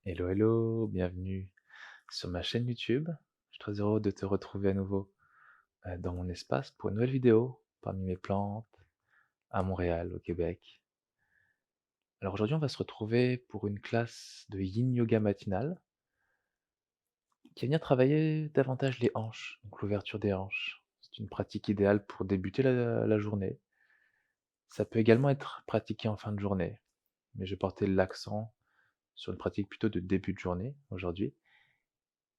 Hello, hello, bienvenue sur ma chaîne YouTube. Je suis très heureux de te retrouver à nouveau dans mon espace pour une nouvelle vidéo parmi mes plantes à Montréal, au Québec. Alors aujourd'hui, on va se retrouver pour une classe de Yin Yoga matinale qui vient travailler davantage les hanches, donc l'ouverture des hanches. C'est une pratique idéale pour débuter la journée. Ça peut également être pratiqué en fin de journée, mais je portais l'accent sur une pratique plutôt de début de journée aujourd'hui.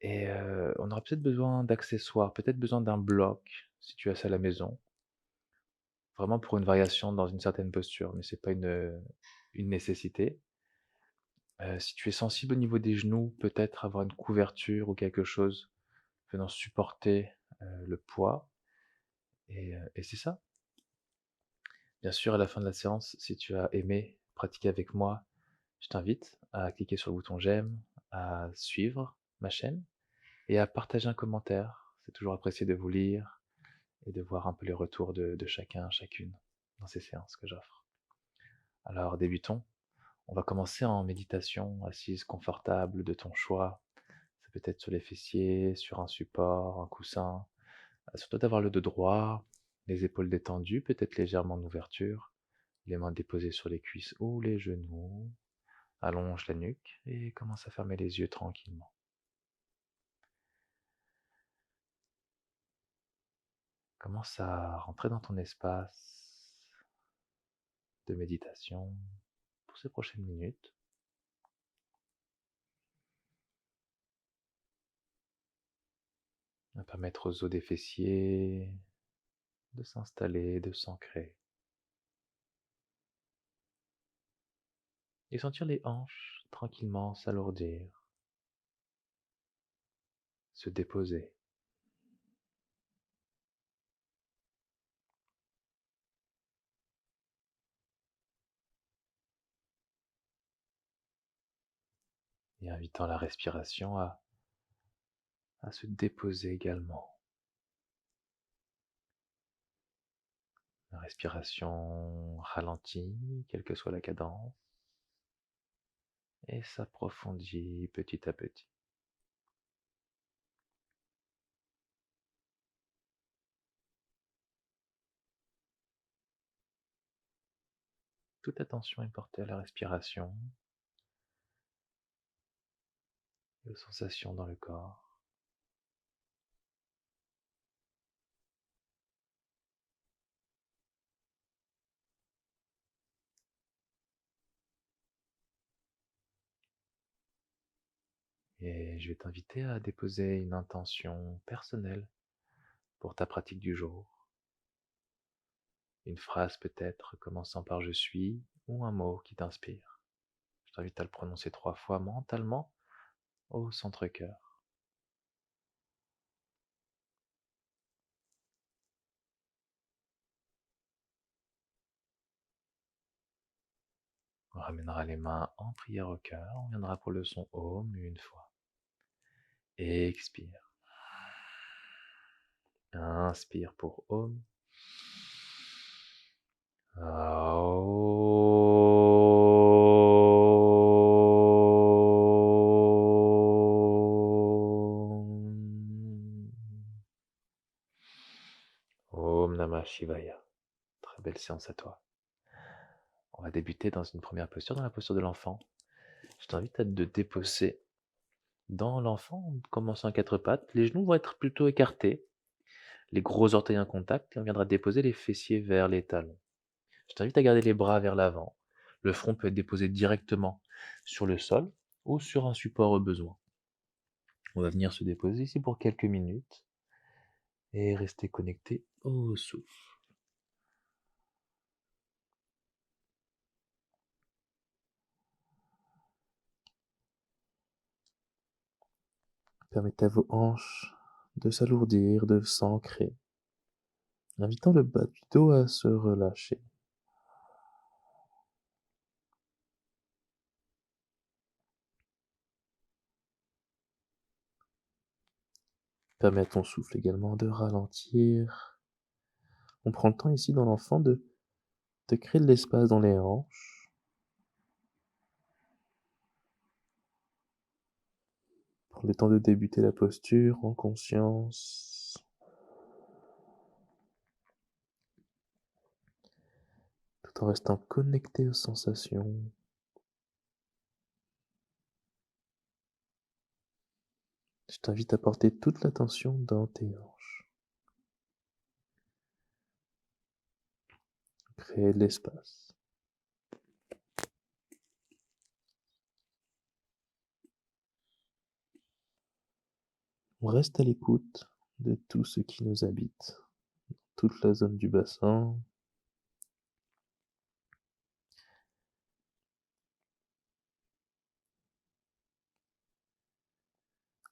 Et on aura peut-être besoin d'accessoires, peut-être besoin d'un bloc, si tu as ça à la maison, vraiment pour une variation dans une certaine posture, mais c'est pas une nécessité. Si tu es sensible au niveau des genoux, peut-être avoir une couverture ou quelque chose venant supporter, le poids et c'est ça. Bien sûr, à la fin de la séance, si tu as aimé pratiquer avec moi, je t'invite à cliquer sur le bouton j'aime, à suivre ma chaîne et à partager un commentaire. C'est toujours apprécié de vous lire et de voir un peu les retours de chacun, chacune dans ces séances que j'offre. Alors débutons. On va commencer en méditation, assise confortable de ton choix. Ça peut être sur les fessiers, sur un support, un coussin. Surtout d'avoir le dos droit, les épaules détendues, peut-être légèrement en ouverture, les mains déposées sur les cuisses ou les genoux. Allonge la nuque et commence à fermer les yeux tranquillement. Commence à rentrer dans ton espace de méditation pour ces prochaines minutes. À permettre aux os des fessiers de s'installer, de s'ancrer. Et sentir les hanches tranquillement s'alourdir, se déposer. Et invitant la respiration à se déposer également. La respiration ralentit, quelle que soit la cadence, et s'approfondit petit à petit. Toute attention est portée à la respiration et aux sensations dans le corps. Et je vais t'inviter à déposer une intention personnelle pour ta pratique du jour. Une phrase peut-être commençant par je suis ou un mot qui t'inspire. Je t'invite à le prononcer 3 fois mentalement au centre-cœur. On ramènera les mains en prière au cœur. On viendra pour le son Om une fois. Expire. Inspire pour Om. Om Namah Shivaya. Très belle séance à toi. On va débuter dans une première posture, dans la posture de l'enfant. Je t'invite à te déposer dans l'enfant, en commençant à quatre pattes. Les genoux vont être plutôt écartés, les gros orteils en contact, et on viendra déposer les fessiers vers les talons. Je t'invite à garder les bras vers l'avant. Le front peut être déposé directement sur le sol ou sur un support au besoin. On va venir se déposer ici pour quelques minutes et rester connecté au souffle. Permettez à vos hanches de s'alourdir, de s'ancrer, invitant le bas du dos à se relâcher. Permet à ton souffle également de ralentir. On prend le temps ici dans l'enfant de créer de l'espace dans les hanches. Prends le temps de débuter la posture en conscience. Tout en restant connecté aux sensations. Je t'invite à porter toute l'attention dans tes hanches. Créer de l'espace. On reste à l'écoute de tout ce qui nous habite, toute la zone du bassin.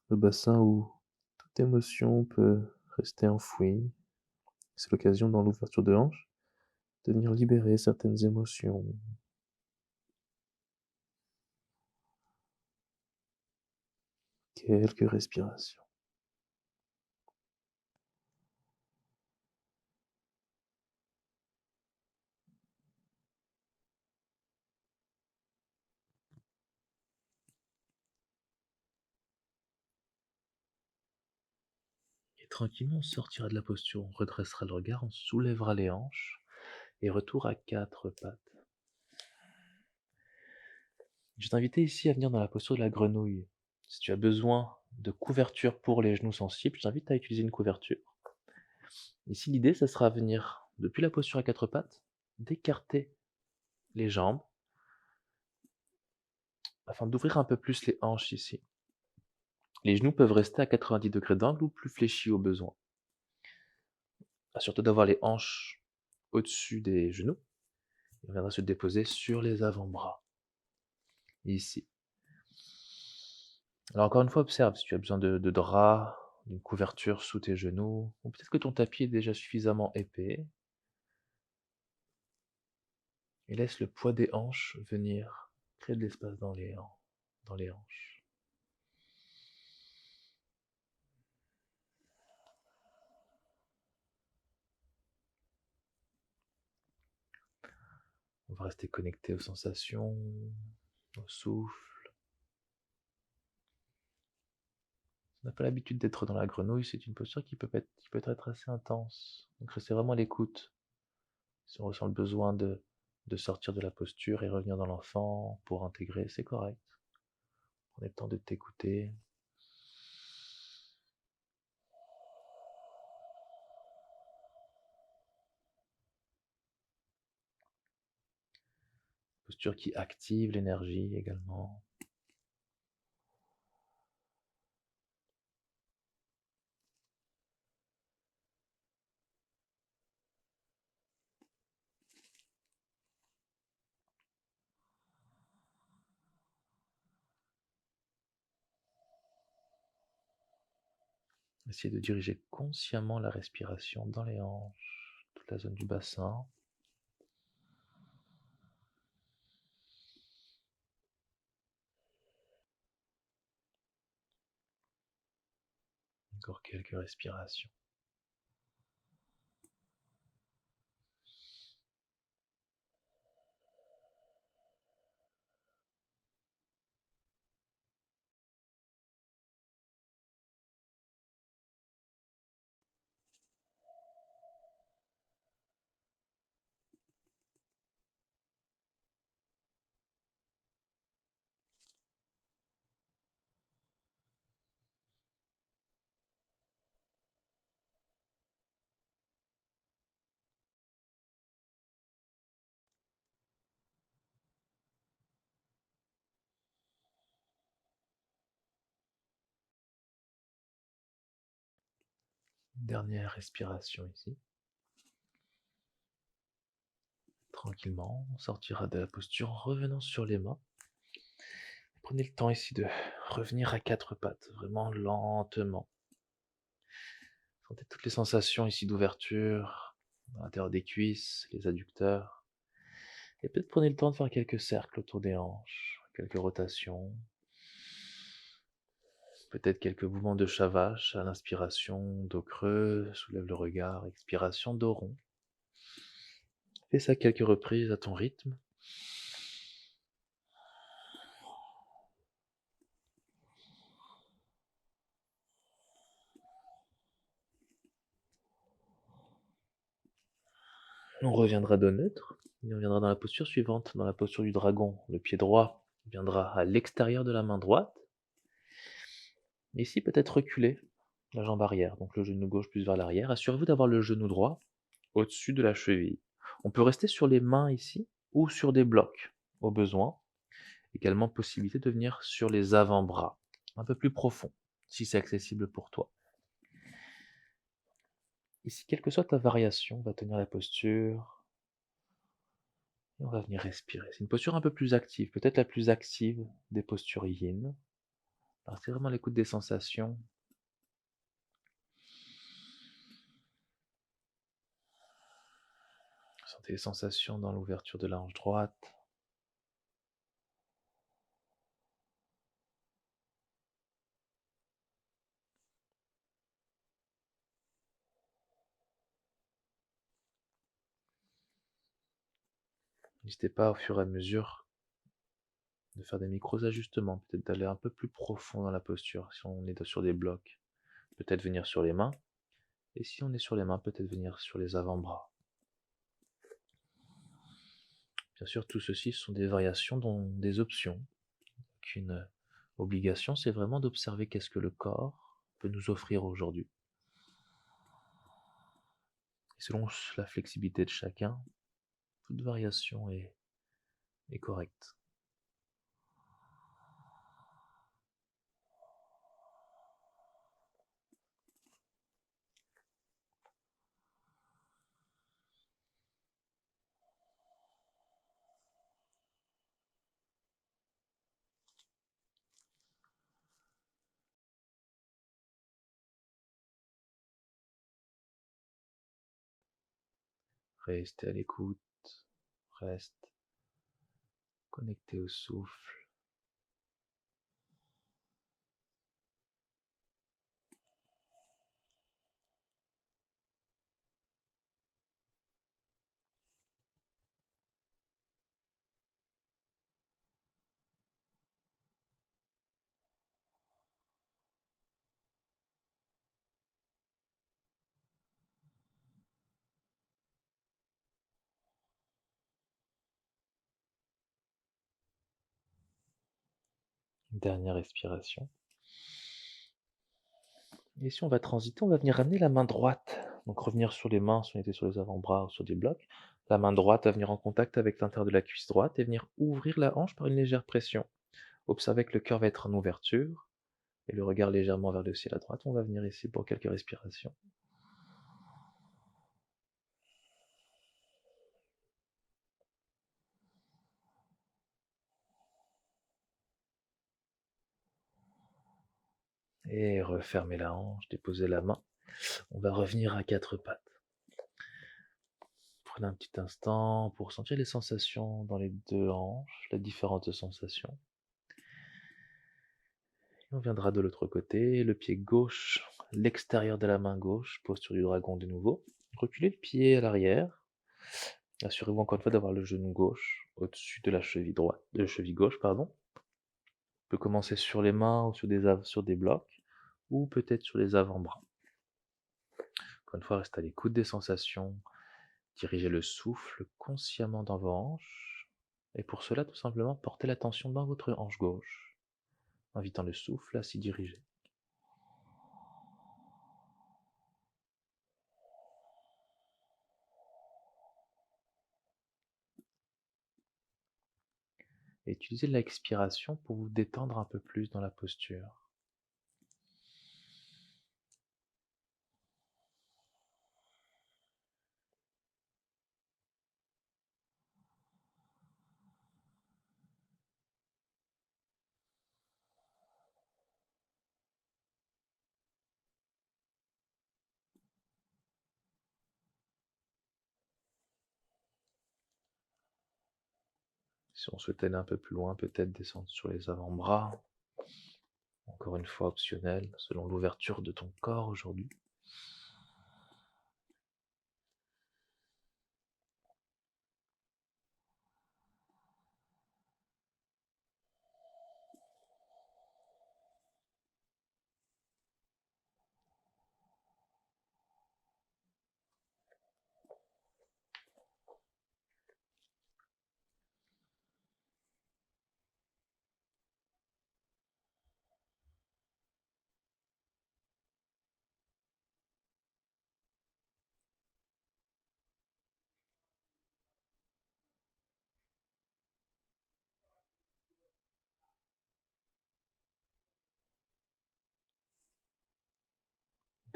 Le bassin où toute émotion peut rester enfouie. C'est l'occasion dans l'ouverture de hanche de venir libérer certaines émotions. Quelques respirations. Et tranquillement, on sortira de la posture, on redressera le regard, on soulèvera les hanches et retour à quatre pattes. Je t'invitais ici à venir dans la posture de la grenouille. Si tu as besoin de couverture pour les genoux sensibles, je t'invite à utiliser une couverture. Ici, l'idée, ça sera venir depuis la posture à quatre pattes, d'écarter les jambes afin d'ouvrir un peu plus les hanches ici. Les genoux peuvent rester à 90 degrés d'angle ou plus fléchis au besoin. Assure-toi d'avoir les hanches au-dessus des genoux. Et on viendra se déposer sur les avant-bras. Ici. Alors encore une fois, observe si tu as besoin de draps, d'une couverture sous tes genoux, ou peut-être que ton tapis est déjà suffisamment épais. Et laisse le poids des hanches venir créer de l'espace dans les hanches. On va rester connecté aux sensations, au souffle. On n'a pas l'habitude d'être dans la grenouille, c'est une posture qui peut être assez intense. Donc restez vraiment à l'écoute. Si on ressent le besoin de sortir de la posture et revenir dans l'enfant pour intégrer, c'est correct. Prenez le temps de t'écouter. Posture qui active l'énergie également. Essayez de diriger consciemment la respiration dans les hanches, toute la zone du bassin. Encore quelques respirations. Dernière respiration ici. Tranquillement, on sortira de la posture en revenant sur les mains. Prenez le temps ici de revenir à quatre pattes, vraiment lentement. Sentez toutes les sensations ici d'ouverture, à l'intérieur des cuisses, les adducteurs. Et peut-être prenez le temps de faire quelques cercles autour des hanches, quelques rotations. Peut-être quelques mouvements de Shavash à l'inspiration, dos creux, soulève le regard, expiration, dos rond. Fais ça quelques reprises à ton rythme. On reviendra dos neutre et on reviendra dans la posture suivante, dans la posture du dragon. Le pied droit viendra à l'extérieur de la main droite. Ici, peut-être reculer la jambe arrière, donc le genou gauche plus vers l'arrière. Assurez-vous d'avoir le genou droit au-dessus de la cheville. On peut rester sur les mains ici ou sur des blocs au besoin. Également possibilité de venir sur les avant-bras, un peu plus profond, si c'est accessible pour toi. Ici, quelle que soit ta variation, on va tenir la posture et on va venir respirer. C'est une posture un peu plus active, peut-être la plus active des postures yin. Alors c'est vraiment l'écoute des sensations. Sentez les sensations dans l'ouverture de la hanche droite. N'hésitez pas au fur et à mesure de faire des micros-ajustements, peut-être d'aller un peu plus profond dans la posture si on est sur des blocs. Peut-être venir sur les mains. Et si on est sur les mains, peut-être venir sur les avant-bras. Bien sûr, tout ceci sont des variations, dont des options. Qu'une obligation, c'est vraiment d'observer qu'est-ce que le corps peut nous offrir aujourd'hui. Et selon la flexibilité de chacun, toute variation est correcte. Restez à l'écoute, reste connecté au souffle. Dernière respiration. Et si on va transiter, on va venir ramener la main droite. Donc revenir sur les mains si on était sur les avant-bras ou sur des blocs. La main droite va venir en contact avec l'intérieur de la cuisse droite et venir ouvrir la hanche par une légère pression. Observez que le cœur va être en ouverture et le regard légèrement vers le ciel à droite. On va venir ici pour quelques respirations. Et refermez la hanche, déposez la main. On va revenir à quatre pattes. Prenez un petit instant pour sentir les sensations dans les deux hanches, les différentes sensations. Et on viendra de l'autre côté, le pied gauche, l'extérieur de la main gauche, posture du dragon de nouveau. Reculez le pied à l'arrière. Assurez-vous encore une fois d'avoir le genou gauche au-dessus de la cheville droite, de la cheville gauche, pardon. On peut commencer sur les mains ou sur des blocs, ou peut-être sur les avant-bras. Encore une fois, restez à l'écoute des sensations. Dirigez le souffle consciemment dans vos hanches. Et pour cela, tout simplement, portez l'attention dans votre hanche gauche, invitant le souffle à s'y diriger. Et utilisez l'expiration pour vous détendre un peu plus dans la posture. Si on souhaite aller un peu plus loin, peut-être descendre sur les avant-bras. Encore une fois optionnel, selon l'ouverture de ton corps aujourd'hui.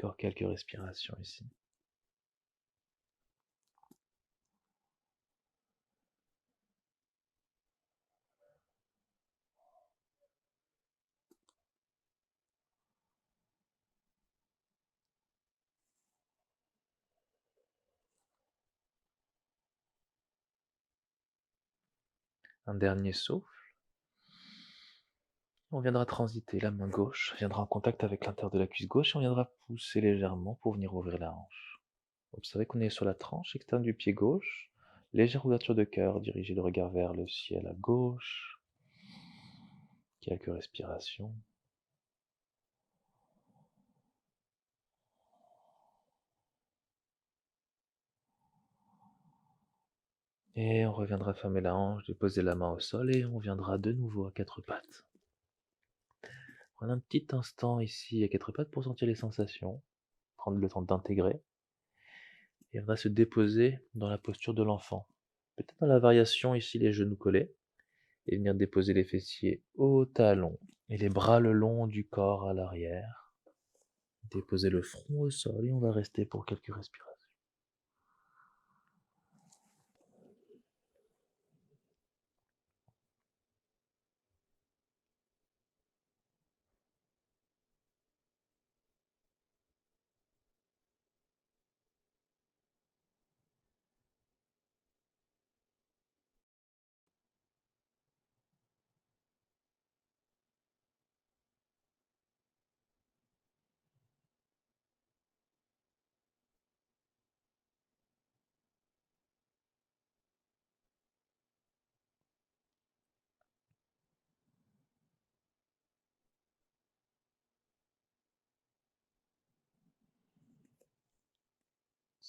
Encore quelques respirations ici. Un dernier souffle. On viendra transiter, la main gauche viendra en contact avec l'intérieur de la cuisse gauche et on viendra pousser légèrement pour venir ouvrir la hanche. Observez qu'on est sur la tranche externe du pied gauche. Légère ouverture de cœur, dirigez le regard vers le ciel à gauche. Quelques respirations. Et on reviendra fermer la hanche, déposer la main au sol et on viendra de nouveau à quatre pattes. Prenez un petit instant ici à quatre pattes pour sentir les sensations, prendre le temps d'intégrer. Et on va se déposer dans la posture de l'enfant. Peut-être dans la variation ici les genoux collés. Et venir déposer les fessiers au talon et les bras le long du corps à l'arrière. Déposer le front au sol et on va rester pour quelques respirations.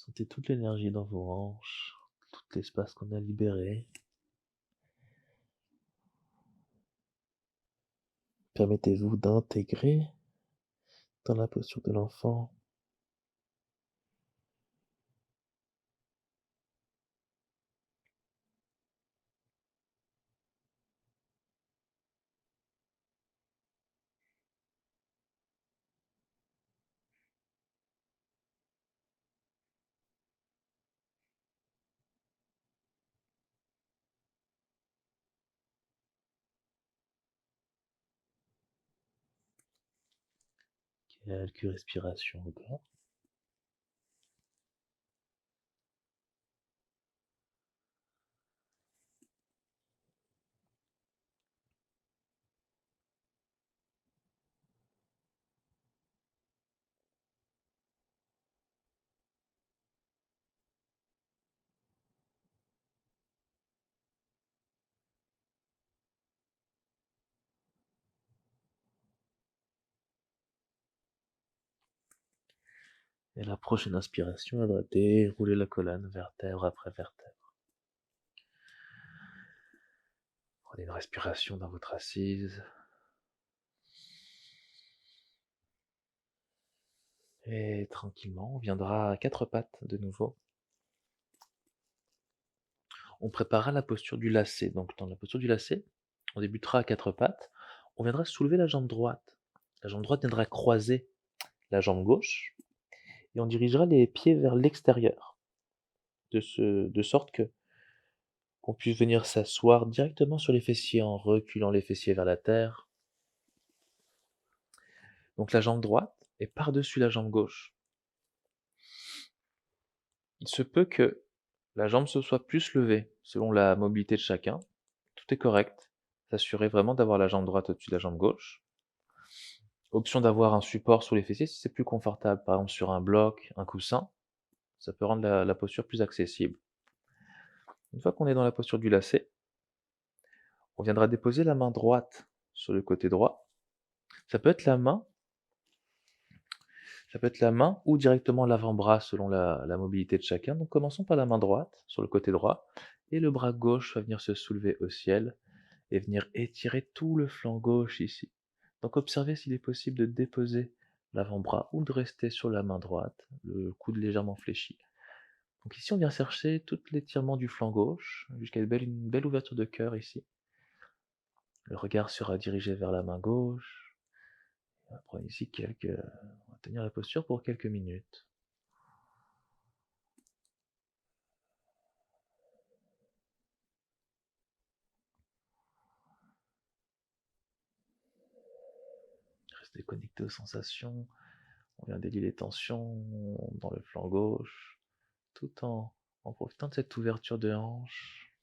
Sentez toute l'énergie dans vos hanches, tout l'espace qu'on a libéré. Permettez-vous d'intégrer dans la posture de l'enfant. Quelques respirations encore. Et la prochaine inspiration, elle va dérouler la colonne, vertèbre après vertèbre. Prenez une respiration dans votre assise. Et tranquillement, on viendra à quatre pattes de nouveau. On préparera la posture du lacet. Donc dans la posture du lacet, on débutera à quatre pattes. On viendra soulever la jambe droite. La jambe droite viendra croiser la jambe gauche. Et on dirigera les pieds vers l'extérieur. De sorte que qu'on puisse venir s'asseoir directement sur les fessiers en reculant les fessiers vers la terre. Donc la jambe droite est par-dessus la jambe gauche. Il se peut que la jambe se soit plus levée selon la mobilité de chacun. Tout est correct. S'assurer vraiment d'avoir la jambe droite au-dessus de la jambe gauche. Option d'avoir un support sous les fessiers si c'est plus confortable, par exemple sur un bloc, un coussin. Ça peut rendre la posture plus accessible. Une fois qu'on est dans la posture du lacet, on viendra déposer la main droite sur le côté droit. Ça peut être la main ou directement l'avant-bras selon la mobilité de chacun. Donc commençons par la main droite sur le côté droit et le bras gauche va venir se soulever au ciel et venir étirer tout le flanc gauche ici. Donc observez s'il est possible de déposer l'avant-bras ou de rester sur la main droite, le coude légèrement fléchi. Donc ici on vient chercher tout l'étirement du flanc gauche jusqu'à une belle ouverture de cœur ici. Le regard sera dirigé vers la main gauche. On va prendre ici Tenir la posture pour quelques minutes. Restez connecté aux sensations. On vient délier les tensions dans le flanc gauche, tout en profitant de cette ouverture de hanche.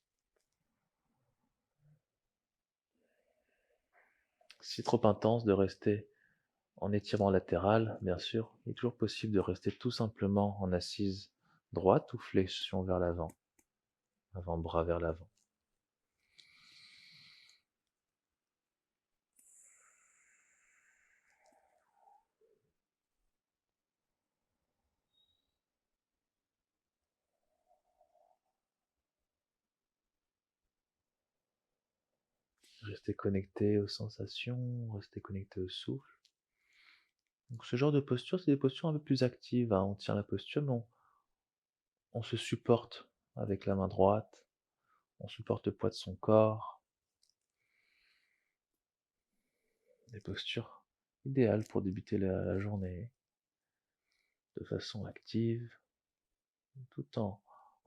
Si c'est trop intense de rester en étirement latéral, bien sûr, il est toujours possible de rester tout simplement en assise droite ou flexion vers l'avant, avant-bras vers l'avant. Restez connecté aux sensations, restez connecté au souffle. Donc ce genre de posture, c'est des postures un peu plus actives, hein. On tient la posture, mais on se supporte avec la main droite, on supporte le poids de son corps. Des postures idéales pour débuter la journée de façon active, tout en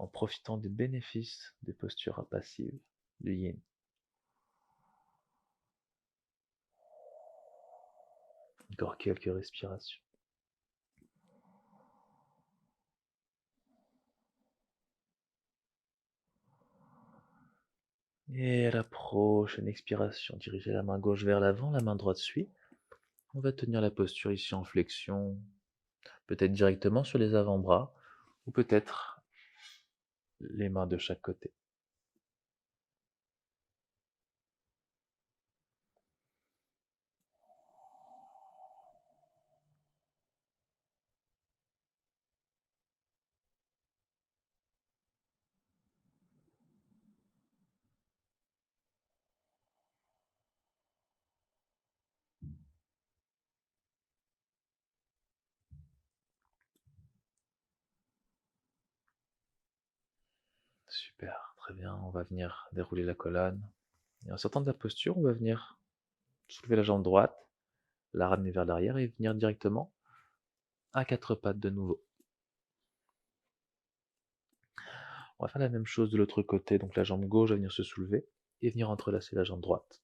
profitant des bénéfices des postures passives du yin. Encore quelques respirations. Et à la prochaine expiration, dirigez la main gauche vers l'avant, la main droite suit. On va tenir la posture ici en flexion, peut-être directement sur les avant-bras, ou peut-être les mains de chaque côté. Super, très bien. On va venir dérouler la colonne. Et en sortant de la posture, on va venir soulever la jambe droite, la ramener vers l'arrière et venir directement à quatre pattes de nouveau. On va faire la même chose de l'autre côté, donc la jambe gauche va venir se soulever et venir entrelacer la jambe droite.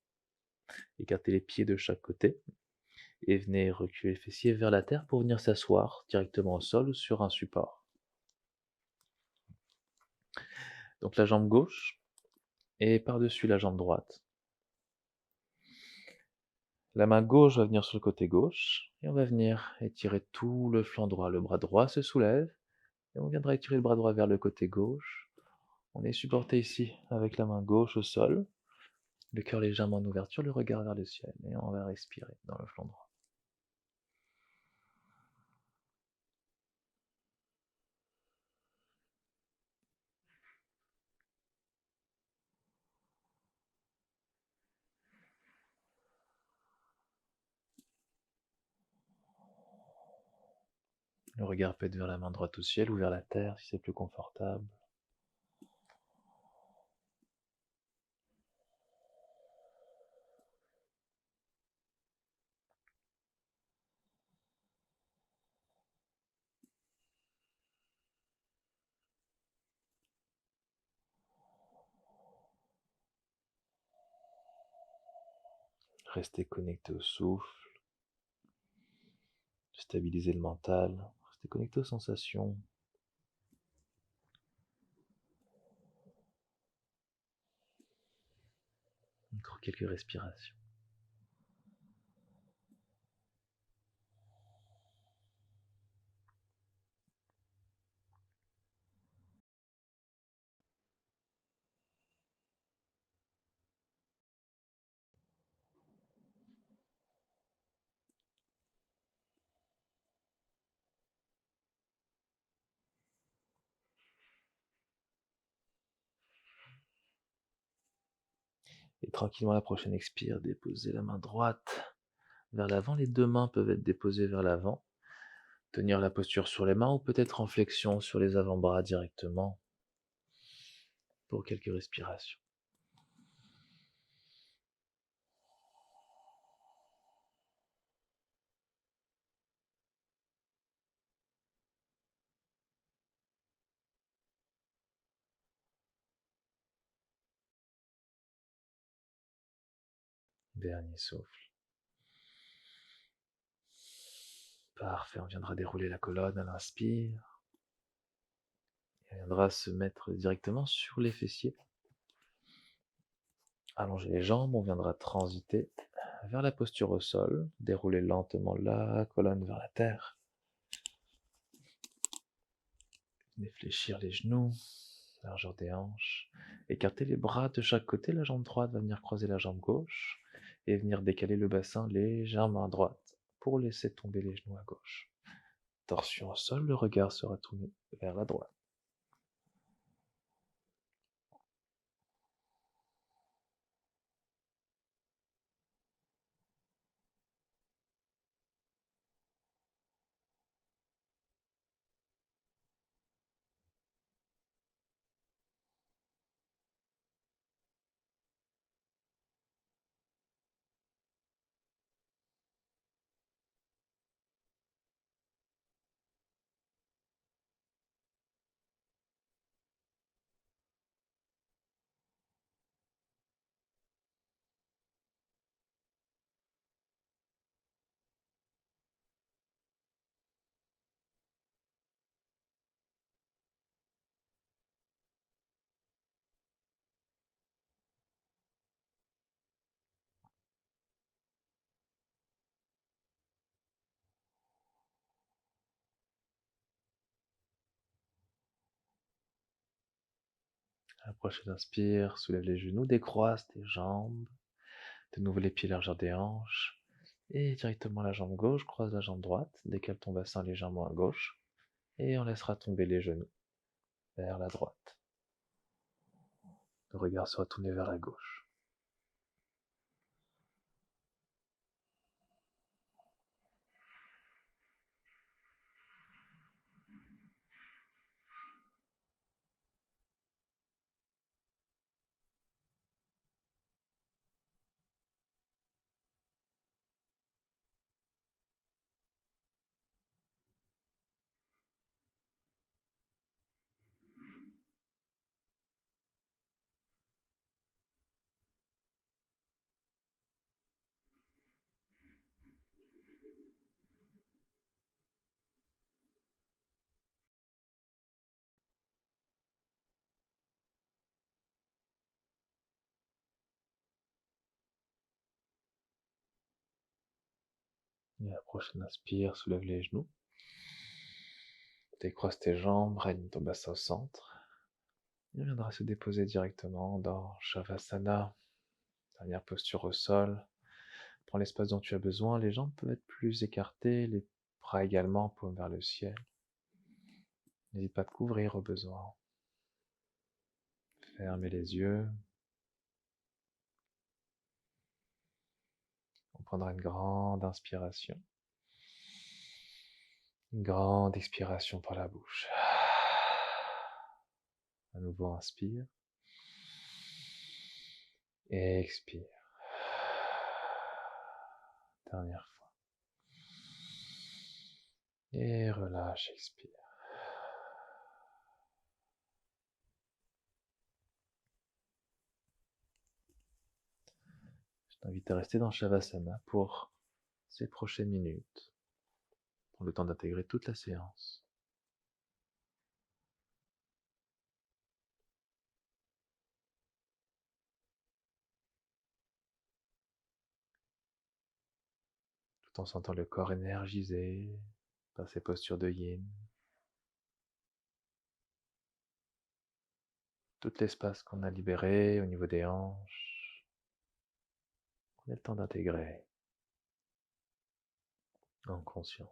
Écartez les pieds de chaque côté et venez reculer les fessiers vers la terre pour venir s'asseoir directement au sol ou sur un support. Donc la jambe gauche est par-dessus la jambe droite. La main gauche va venir sur le côté gauche et on va venir étirer tout le flanc droit. Le bras droit se soulève et on viendra étirer le bras droit vers le côté gauche. On est supporté ici avec la main gauche au sol, le cœur légèrement en ouverture, le regard vers le ciel et on va respirer dans le flanc droit. Le regard peut être vers la main droite au ciel ou vers la terre si c'est plus confortable. Restez connecté au souffle, stabilisez le mental, restez connecté aux sensations. Encore quelques respirations. Et tranquillement, à la prochaine expire, déposez la main droite vers l'avant. Les deux mains peuvent être déposées vers l'avant. Tenir la posture sur les mains ou peut-être en flexion sur les avant-bras directement pour quelques respirations. Dernier souffle. Parfait, on viendra dérouler la colonne à l'inspire. Et on viendra se mettre directement sur les fessiers. Allonger les jambes, on viendra transiter vers la posture au sol, dérouler lentement la colonne vers la terre. Venez fléchir les genoux, largeur des hanches. Écartez les bras de chaque côté, la jambe droite va venir croiser la jambe gauche et venir décaler le bassin légèrement à droite pour laisser tomber les genoux à gauche. Torsion au sol, le regard sera tourné vers la droite. À la prochaine inspire, soulève les genoux, décroise tes jambes. De nouveau les pieds largeur des hanches. Et directement la jambe gauche, croise la jambe droite, décale ton bassin légèrement à gauche. Et on laissera tomber les genoux vers la droite. Le regard sera tourné vers la gauche. Et à la prochaine inspire, soulève les genoux. Décroise tes jambes, règne ton bassin au centre. Et on viendra se déposer directement dans Shavasana. Dernière posture au sol. Prends l'espace dont tu as besoin. Les jambes peuvent être plus écartées, les bras également, paume vers le ciel. N'hésite pas à te couvrir au besoin. Fermez les yeux. On prendra une grande inspiration. Une grande expiration par la bouche. À nouveau, inspire. Expire. Dernière fois. Et relâche, expire. Je t'invite à rester dans Shavasana pour ces prochaines minutes. Prends le temps d'intégrer toute la séance. Tout en sentant le corps énergisé par ces postures de yin. Tout l'espace qu'on a libéré au niveau des hanches. Prenez le temps d'intégrer en conscience.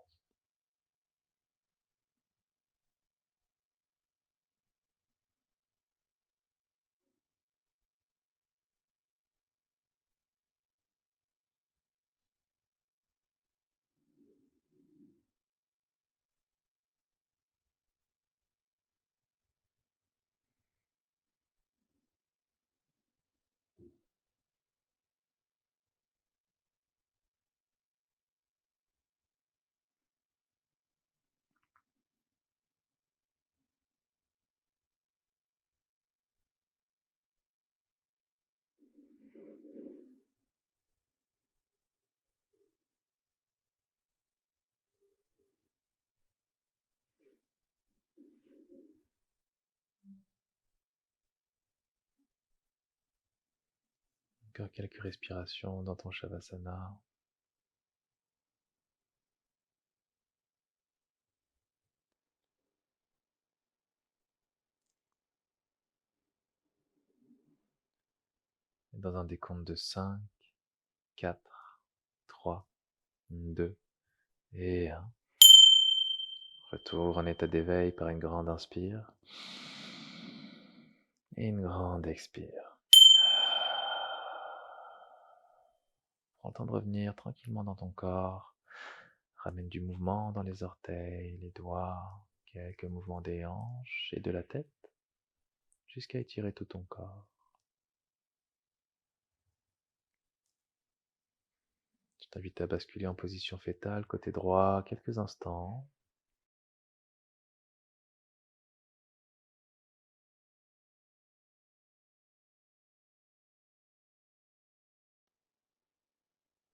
Encore quelques respirations dans ton Shavasana. Et dans un décompte de 5, 4, 3, 2 et 1. Retour en état d'éveil par une grande inspire et une grande expire. Prends le temps de revenir tranquillement dans ton corps. Ramène du mouvement dans les orteils, les doigts, quelques mouvements des hanches et de la tête, jusqu'à étirer tout ton corps. Je t'invite à basculer en position fétale, côté droit, quelques instants.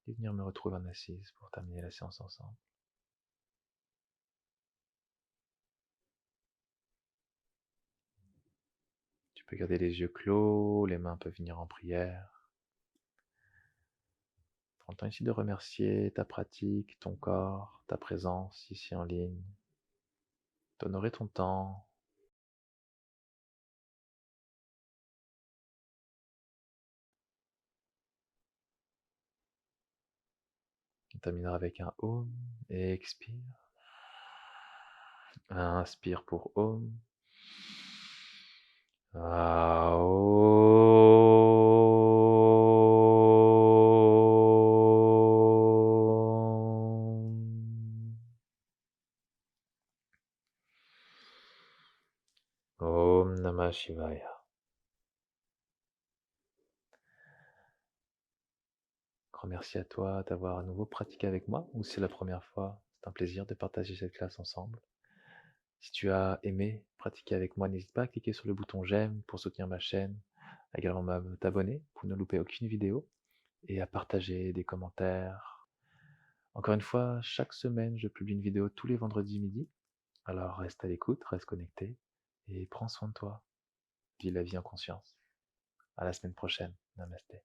Et venir me retrouver en assise pour terminer la séance ensemble. Tu peux garder les yeux clos, les mains peuvent venir en prière. Prends le temps ici de remercier ta pratique, ton corps, ta présence ici en ligne, d'honorer ton temps. On terminera avec un Om et expire. Inspire pour Om. Om Namah Shivaya. Grand merci à toi d'avoir à nouveau pratiqué avec moi, ou c'est la première fois. C'est un plaisir de partager cette classe ensemble. Si tu as aimé pratiquer avec moi, n'hésite pas à cliquer sur le bouton j'aime pour soutenir ma chaîne, à également t'abonner pour ne louper aucune vidéo et à partager des commentaires. Encore une fois, chaque semaine, je publie une vidéo tous les vendredis midi. Alors reste à l'écoute, reste connecté et prends soin de toi. Vis la vie en conscience. À la semaine prochaine. Namasté.